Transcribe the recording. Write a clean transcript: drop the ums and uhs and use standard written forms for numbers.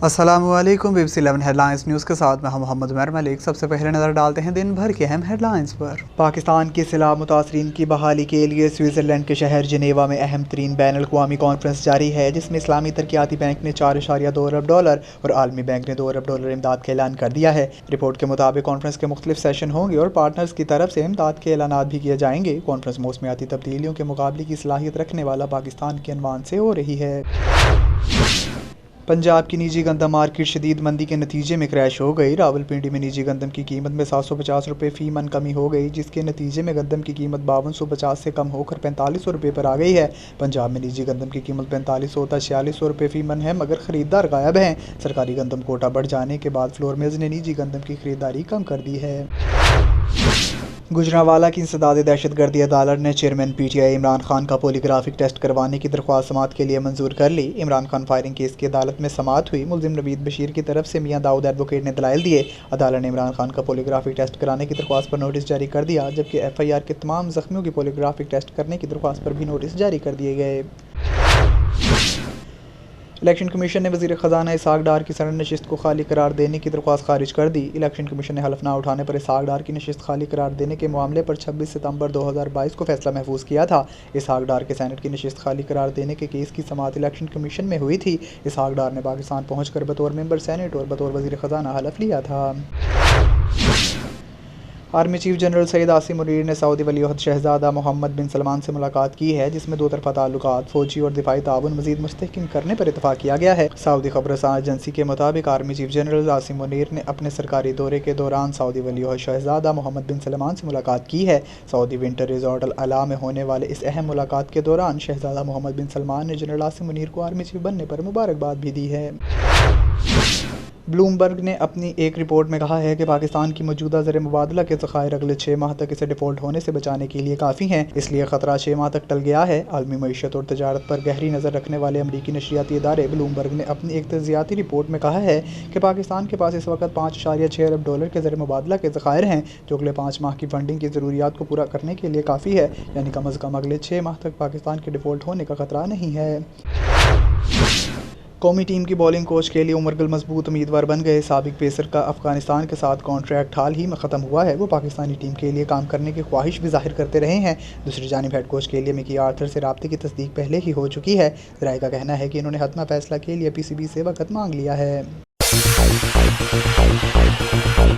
अस्सलामु अलैकुम। BBC 11 headlines news के साथ मैं हूं मोहम्मद उमर मलिक। सबसे पहले नज़र डालते हैं दिन भर की अहम हेडलाइंस पर। पाकिस्तान की सैलाब मुतासरीन की बहाली के लिए स्विट्ज़रलैंड के शहर जिनेवा में अहम तरीन बैन अल-अक़वामी कॉन्फ्रेंस जारी है, जिसमें इस्लामी तरक्याती बैंक ने $4.2 अरब और आलमी बैंक ने $2 अरब इमदाद का ऐलान कर दिया है। रिपोर्ट के मुताबिक कॉन्फ्रेंस के मुख्तलिफ सेशन होंगे और पार्टनर्स की तरफ से इमदाद के ऐलानात भी किए जाएंगे। कॉन्फ्रेंस मौसमियाती तब्दीलियों के मुकाबले की सलाहियत रखने वाला पाकिस्तान के अनवान से हो रही है। पंजाब की निजी गंदम मार्केट शदीद मंदी के नतीजे में क्रैश हो गई। रावलपिंडी में निजी गंदम की कीमत में 750 रुपये फ़ी मन कमी हो गई, जिसके नतीजे में गंदम की कीमत 5250 से कम होकर 4500 रुपये पर आ गई है। पंजाब में निजी गंदम की कीमत 4500 था 4600 रुपये फ़ी मन है, मगर ख़रीदार गायब हैं। सरकारी गंदम कोटा बढ़ जाने के बाद फ्लोर मिल्स ने निजी गंदम की खरीदारी कम कर दी है। गुजरांवाला की इंसदाद दहशतगर्दी अदालत ने चेयरमैन PTI इमरान खान का पोलीग्राफिक टेस्ट करवाने की दरख्वास्त समाअत के लिए मंजूर कर ली। इमरान खान फायरिंग केस की अदालत में समाअत हुई। मुलजिम नवीद बशीर की तरफ से मियां दाऊद एडवोकेट ने दलाइल दिए। अदालत ने इमरान खान का पोलीग्राफिक टेस्ट कराने की दरख्वास्त पर नोटिस जारी कर दिया, जबकि FIR के तमाम जख्मियों की पोलीग्राफिक टेस्ट करने की दरख्वास्त पर भी नोटिस जारी कर दिए गए। इलेक्शन कमीशन ने वज़ीर ख़ज़ाना इसहाक डार की सनद नशिस्त को खाली करार देने की दरख्वास्त खारिज कर दी। इलेक्शन कमीशन ने हलफ ना उठाने पर इसहाक डार की नशिस्त खाली करार देने के मामले पर 26 सितंबर 2022 को फैसला महफूज किया था। इसहाक डार के सेनेट की नशिस्त खाली करार देने के केस की समाअत इलेक्शन कमीशन में हुई थी। इसहाक डार ने पाकिस्तान पहुँचकर बतौर मेंबर सेनेट और बतौर वज़ीर ख़ज़ाना हलफ लिया था। Army chief general Syed Asim Munir ने सऊदी वली-उहद शहजादा मोहम्मद बिन सलमान से मुलाकात की है, जिसमें दो तरफ़ा ताल्लुकात, फ़ौजी और दिफाई ताउन मज़ीद मुस्तहकम करने पर इत्तफ़ाक़ किया गया है। सऊदी ख़बरसां एजेंसी के मुताबिक army chief general Asim Munir ने अपने सरकारी दौरे के दौरान सऊदी वली-उहद शहजादा मोहम्मद बिन सलमान से मुलाकात की है। सऊदी विंटर रिजॉर्ट अल अला में होने वाले इस अहम मुलाकात के दौरान शहजादा मोहम्मद बिन सलमान ने जनरल आसिम मुनीर को आर्मी चीफ बनने पर मुबारकबाद भी दी है। ब्लूमबर्ग ने अपनी एक रिपोर्ट में कहा है कि पाकिस्तान की मौजूदा ज़र मुबादला के ज़खायर अगले 6 माह तक इसे डिफ़ॉल्ट होने से बचाने के लिए काफ़ी हैं, इसलिए ख़तरा 6 माह तक टल गया है। आलमी मईशत और तजारत पर गहरी नज़र रखने वाले अमरीकी नशरियाती इदारे ब्लूमबर्ग ने अपनी एक तजियाती रिपोर्ट में कहा है कि पाकिस्तान के पास इस वक्त $5.6 अरब के ज़र मुबादला के ज़खायर हैं, जो अगले 5 माह की फंडिंग की ज़रूरियात को पूरा करने के लिए काफ़ी है। यानी कम अज़ कम अगले 6 माह तक पाकिस्तान के डिफ़ॉल्ट होने का ख़तरा नहीं है। कौमी टीम की बॉलिंग कोच के लिए उमर गुल मजबूत उम्मीदवार बन गए। साबिक पेसर का अफगानिस्तान के साथ कॉन्ट्रैक्ट हाल ही में ख़त्म हुआ है। वो पाकिस्तानी टीम के लिए काम करने की ख्वाहिश भी जाहिर करते रहे हैं। दूसरी जानिब हेड कोच के लिए मिकी आर्थर से राब्ते की तस्दीक पहले ही हो चुकी है। ज़राए का कहना है कि इन्होंने हतमी फैसला के लिए PCB से वक़्त मांग लिया है।